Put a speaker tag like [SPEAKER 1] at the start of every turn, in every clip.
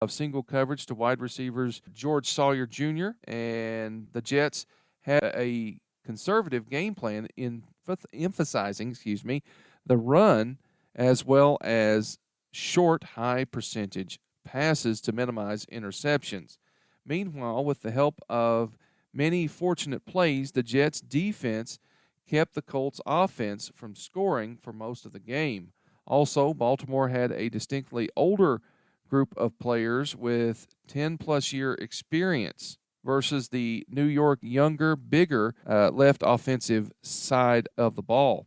[SPEAKER 1] of single coverage to wide receivers George Sawyer Jr., and the Jets had a conservative game plan in emphasizing, the run as well as short, high percentage passes to minimize interceptions. Meanwhile, with the help of many fortunate plays, the Jets' defense kept the Colts' offense from scoring for most of the game. Also, Baltimore had a distinctly older group of players with 10-plus year experience versus the New York younger, bigger left offensive side of the ball.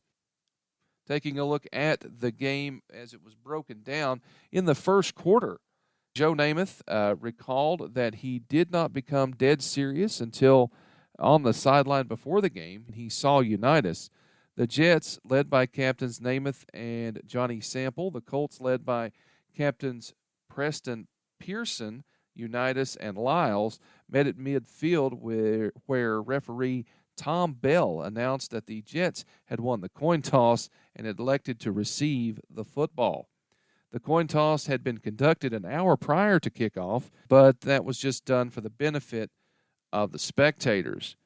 [SPEAKER 1] Taking a look at the game as it was broken down in the first quarter, Joe Namath recalled that he did not become dead serious until on the sideline before the game. He saw Unitas. The Jets, led by captains Namath and Johnny Sample. The Colts, led by captains Preston Pearson, Unitas, and Lyles, met at midfield where referee Tom Bell announced that the Jets had won the coin toss and had elected to receive the football. The coin toss had been conducted an hour prior to kickoff, but that was just done for the benefit of the spectators.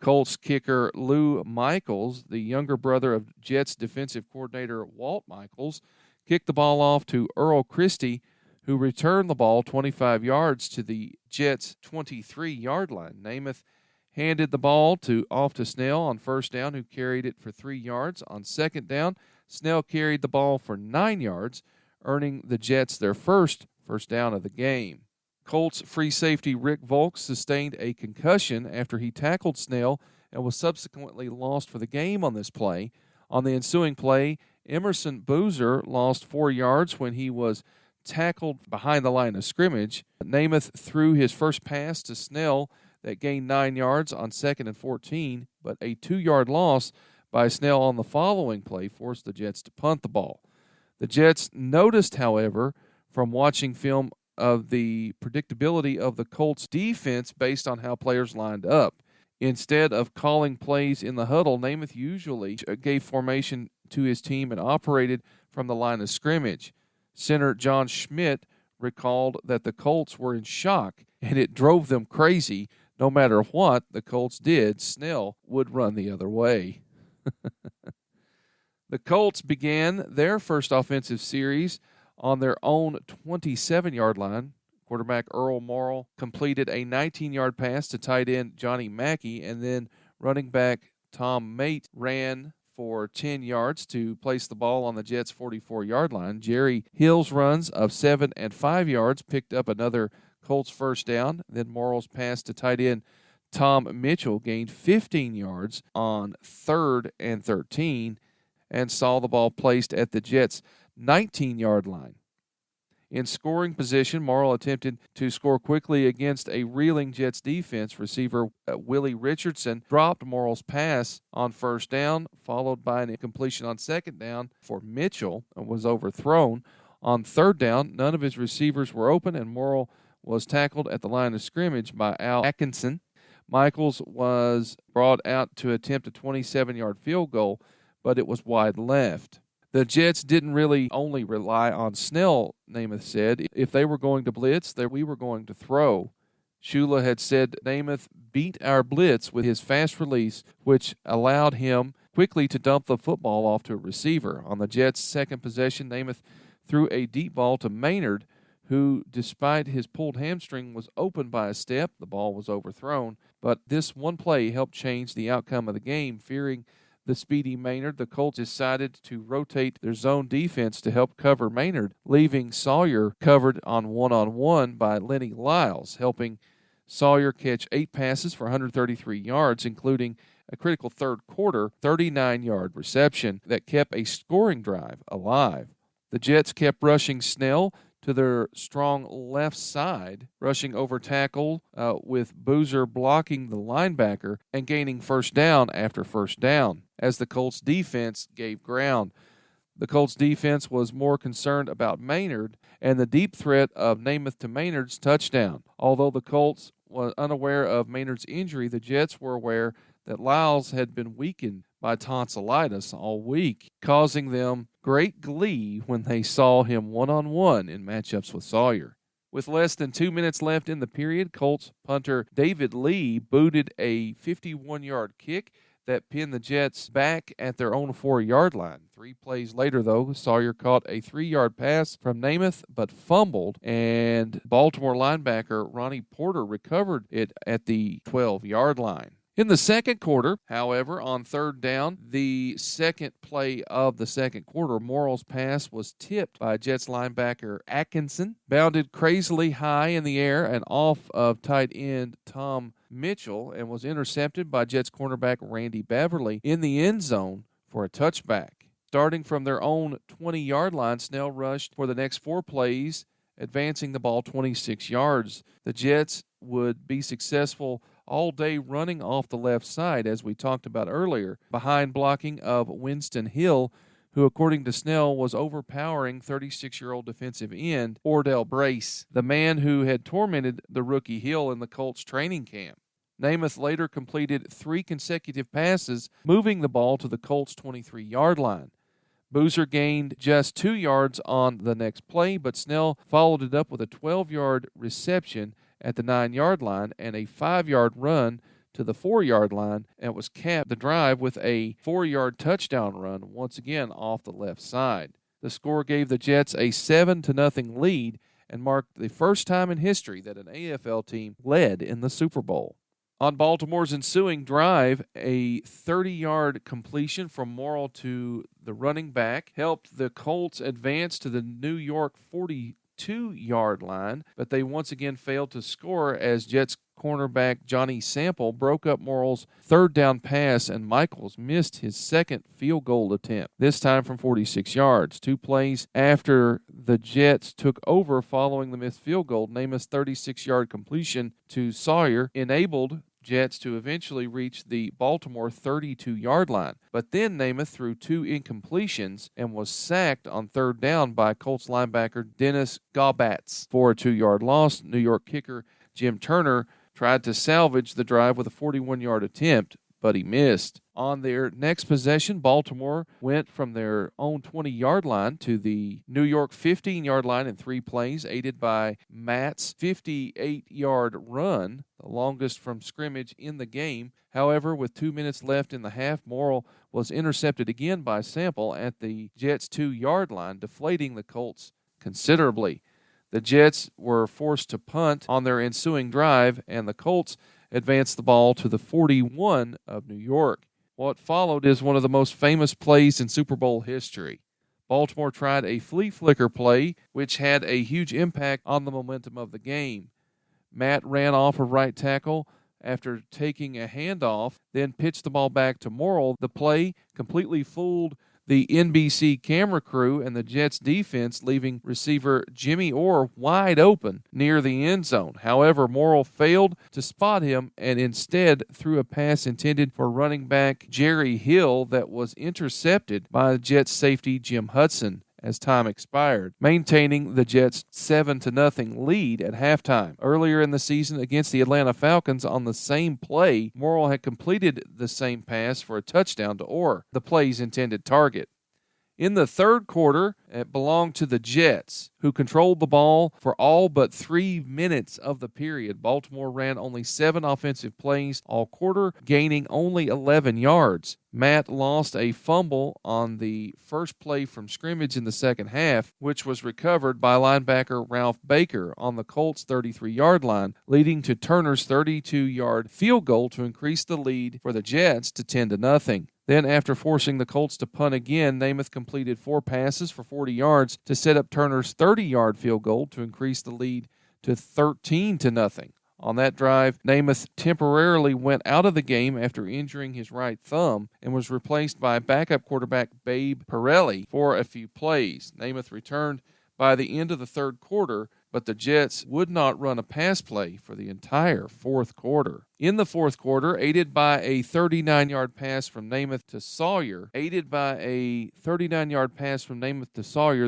[SPEAKER 1] Colts kicker Lou Michaels, the younger brother of Jets defensive coordinator Walt Michaels, kicked the ball off to Earl Christie, who returned the ball 25 yards to the Jets' 23-yard line. Namath handed the ball off to Snell on first down, who carried it for 3 yards. On second down, Snell carried the ball for 9 yards, earning the Jets their first down of the game. Colts free safety Rick Volk sustained a concussion after he tackled Snell and was subsequently lost for the game on this play. On the ensuing play, Emerson Boozer lost 4 yards when he was tackled behind the line of scrimmage. Namath threw his first pass to Snell that gained 9 yards on 2nd and 14, but a 2-yard loss by Snell on the following play forced the Jets to punt the ball. The Jets noticed, however, from watching film of the predictability of the Colts' defense based on how players lined up. Instead of calling plays in the huddle, Namath usually gave formation to his team and operated from the line of scrimmage. Center John Schmidt recalled that the Colts were in shock, and it drove them crazy. No matter what the Colts did, Snell would run the other way. The Colts began their first offensive series on their own 27-yard line. Quarterback Earl Morrill completed a 19-yard pass to tight end Johnny Mackey, and then running back Tom Mate ran for 10 yards to place the ball on the Jets' 44-yard line. Jerry Hill's runs of 7 and 5 yards picked up another Colts first down. Then Morrill's pass to tight end Tom Mitchell gained 15 yards on 3rd and 13 and saw the ball placed at the Jets' 19-yard line. In scoring position, Morrill attempted to score quickly against a reeling Jets defense. Receiver Willie Richardson dropped Morrill's pass on first down, followed by an incompletion on second down for Mitchell, and was overthrown. On third down, none of his receivers were open, and Morrill was tackled at the line of scrimmage by Al Atkinson. Michaels was brought out to attempt a 27-yard field goal, but it was wide left. The Jets didn't really only rely on Snell, Namath said. If they were going to blitz, we were going to throw. Shula had said Namath beat our blitz with his fast release, which allowed him quickly to dump the football off to a receiver. On the Jets' second possession, Namath threw a deep ball to Maynard, who, despite his pulled hamstring, was open by a step. The ball was overthrown, but this one play helped change the outcome of the game. Fearing the speedy Maynard, the Colts decided to rotate their zone defense to help cover Maynard, leaving Sawyer covered on one-on-one by Lenny Lyles, helping Sawyer catch 8 passes for 133 yards, including a critical third quarter 39-yard reception that kept a scoring drive alive. The Jets kept rushing Snell to their strong left side, rushing over tackle with Boozer blocking the linebacker and gaining first down after first down as the Colts defense gave ground. The Colts defense was more concerned about Maynard and the deep threat of Namath to Maynard's touchdown. Although the Colts were unaware of Maynard's injury, the Jets were aware that Lyles had been weakened by tonsillitis all week, causing them great glee when they saw him one-on-one in matchups with Sawyer. With less than 2 minutes left in the period, Colts punter David Lee booted a 51-yard kick that pinned the Jets back at their own 4-yard line. 3 plays later, though, Sawyer caught a 3-yard pass from Namath but fumbled, and Baltimore linebacker Ronnie Porter recovered it at the 12-yard line. In the second quarter, however, on third down, the second play of the second quarter, Morrill's pass was tipped by Jets linebacker Atkinson, bounded crazily high in the air and off of tight end Tom Mitchell, and was intercepted by Jets cornerback Randy Beverly in the end zone for a touchback. Starting from their own 20-yard line, Snell rushed for the next 4 plays, advancing the ball 26 yards. The Jets would be successful all day running off the left side, as we talked about earlier, behind blocking of Winston Hill, who, according to Snell, was overpowering 36-year-old defensive end Ordell Brace, the man who had tormented the rookie Hill in the Colts training camp. Namath later completed 3 consecutive passes, moving the ball to the Colts' 23-yard line. Boozer gained just 2 yards on the next play, but Snell followed it up with a 12-yard reception at the 9-yard line and a 5-yard run to the 4-yard line, and was capped the drive with a 4-yard touchdown run, once again off the left side. The score gave the Jets a 7-0 lead and marked the first time in history that an AFL team led in the Super Bowl. On Baltimore's ensuing drive, a 30-yard completion from Morrill to the running back helped the Colts advance to the New York 42-yard line, but they once again failed to score as Jets cornerback Johnny Sample broke up Morrill's third down pass, and Michaels missed his second field goal attempt, this time from 46 yards. 2 plays after the Jets took over following the missed field goal, Namath's 36-yard completion to Sawyer enabled Jets to eventually reach the Baltimore 32-yard line. But then Namath threw 2 incompletions and was sacked on third down by Colts linebacker Dennis Gaubatz for a 2-yard loss. New York kicker Jim Turner tried to salvage the drive with a 41-yard attempt, but he missed. On their next possession, Baltimore went from their own 20-yard line to the New York 15-yard line in 3 plays, aided by Matt's 58-yard run, the longest from scrimmage in the game. However, with 2 minutes left in the half, Morrill was intercepted again by Sample at the Jets' 2-yard line, deflating the Colts considerably. The Jets were forced to punt on their ensuing drive, and the Colts advanced the ball to the 41 of New York. What followed is one of the most famous plays in Super Bowl history. Baltimore tried a flea flicker play, which had a huge impact on the momentum of the game. Matt ran off of right tackle after taking a handoff, then pitched the ball back to Morrill. The play completely fooled the NBC camera crew and the Jets defense, leaving receiver Jimmy Orr wide open near the end zone. However, Morrill failed to spot him and instead threw a pass intended for running back Jerry Hill that was intercepted by the Jets safety Jim Hudson as time expired, maintaining the Jets' 7-0 lead at halftime. Earlier in the season against the Atlanta Falcons on the same play, Morrill had completed the same pass for a touchdown to Orr, the play's intended target. In the third quarter, it belonged to the Jets, who controlled the ball for all but 3 minutes of the period. Baltimore ran only 7 offensive plays all quarter, gaining only 11 yards. Matt lost a fumble on the first play from scrimmage in the second half, which was recovered by linebacker Ralph Baker on the Colts' 33-yard line, leading to Turner's 32-yard field goal to increase the lead for the Jets to 10-0. Then, after forcing the Colts to punt again, Namath completed 4 passes for 40 yards to set up Turner's 30-yard field goal to increase the lead to 13-0. On that drive, Namath temporarily went out of the game after injuring his right thumb and was replaced by backup quarterback Babe Pirelli for a few plays. Namath returned by the end of the third quarter, but the Jets would not run a pass play for the entire fourth quarter. In the fourth quarter, aided by a 39-yard pass from Namath to Sawyer,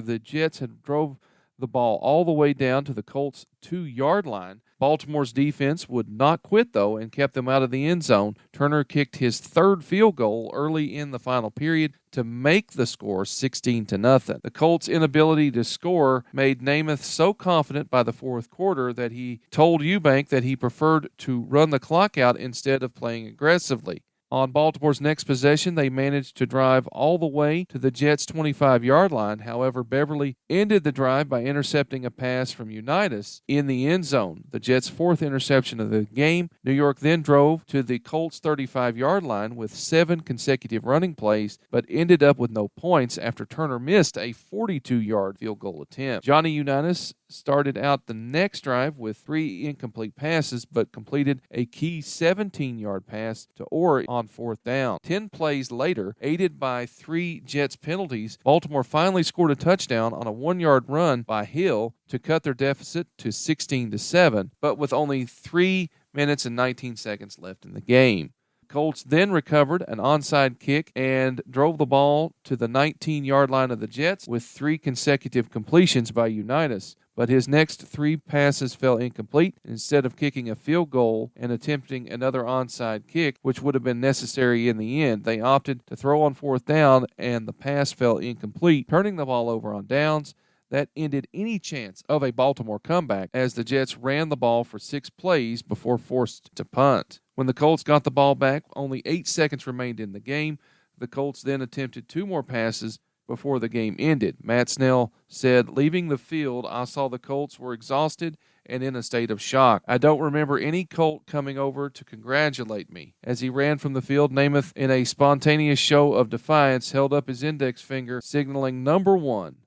[SPEAKER 1] the Jets had drove the ball all the way down to the Colts' 2-yard line. Baltimore's defense would not quit, though, and kept them out of the end zone. Turner kicked his third field goal early in the final period to make the score 16-0. The Colts' inability to score made Namath so confident by the fourth quarter that he told Eubank that he preferred to run the clock out instead of playing aggressively. On Baltimore's next possession, they managed to drive all the way to the Jets' 25-yard line. However, Beverly ended the drive by intercepting a pass from Unitas in the end zone, the Jets' fourth interception of the game. New York then drove to the Colts' 35-yard line with 7 consecutive running plays, but ended up with no points after Turner missed a 42-yard field goal attempt. Johnny Unitas started out the next drive with 3 incomplete passes, but completed a key 17-yard pass to Orr on fourth down. 10 plays later, aided by 3 Jets penalties, Baltimore finally scored a touchdown on a 1-yard run by Hill to cut their deficit to 16-7, but with only 3 minutes and 19 seconds left in the game. Colts then recovered an onside kick and drove the ball to the 19-yard line of the Jets with 3 consecutive completions by Unitas. But his next 3 passes fell incomplete. Instead of kicking a field goal and attempting another onside kick, which would have been necessary in the end, they opted to throw on fourth down, and the pass fell incomplete, turning the ball over on downs. That ended any chance of a Baltimore comeback, as the Jets ran the ball for 6 plays before forced to punt. When the Colts got the ball back, only 8 seconds remained in the game. The Colts then attempted 2 more passes before the game ended. Matt Snell said, "Leaving the field, I saw the Colts were exhausted and in a state of shock. I don't remember any Colt coming over to congratulate me." As he ran from the field, Namath, in a spontaneous show of defiance, held up his index finger, signaling number 1.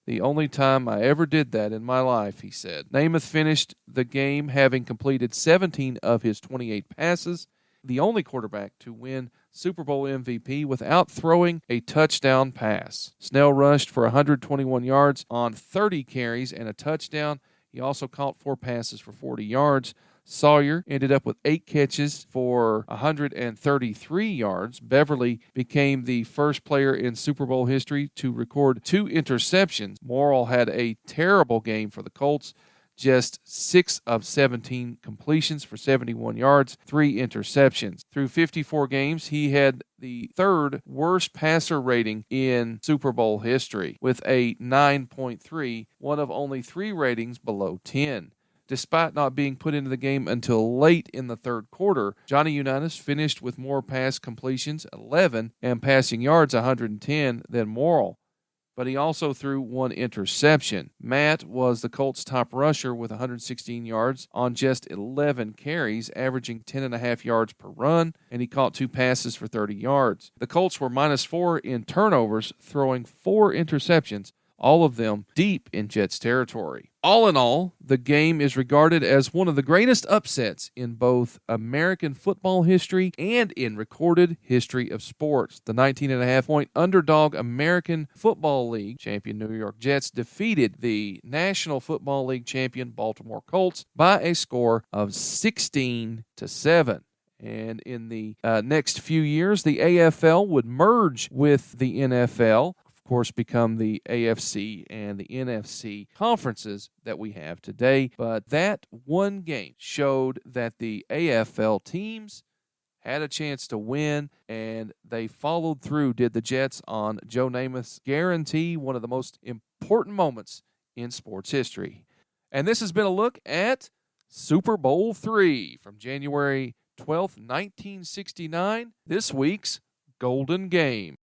[SPEAKER 1] "The only time I ever did that in my life," he said. Namath finished the game having completed 17 of his 28 passes, the only quarterback to win Super Bowl MVP without throwing a touchdown pass. Snell rushed for 121 yards on 30 carries and a touchdown. He also caught 4 passes for 40 yards. Sawyer ended up with 8 catches for 133 yards. Beverly became the first player in Super Bowl history to record 2 interceptions. Morrill had a terrible game for the Colts. Just 6 of 17 completions for 71 yards, 3 interceptions. Through 54 games, he had the 3rd worst passer rating in Super Bowl history with a 9.3, one of only 3 ratings below 10. Despite not being put into the game until late in the 3rd quarter, Johnny Unitas finished with more pass completions, 11, and passing yards, 110, than Morrill. But he also threw 1 interception. Matt was the Colts' top rusher with 116 yards on just 11 carries, averaging 10.5 yards per run, and he caught 2 passes for 30 yards. The Colts were -4 in turnovers, throwing 4 interceptions, all of them deep in Jets territory. All in all, the game is regarded as one of the greatest upsets in both American football history and in recorded history of sports. The 19.5-point underdog American Football League champion New York Jets defeated the National Football League champion Baltimore Colts by a score of 16-7. And in the next few years, the AFL would merge with the NFL, course, become the AFC and the NFC conferences that we have today. But that one game showed that the AFL teams had a chance to win, and they followed through, did the Jets, on Joe Namath's guarantee, one of the most important moments in sports history. And this has been a look at Super Bowl III from January 12th, 1969, this week's Golden Game.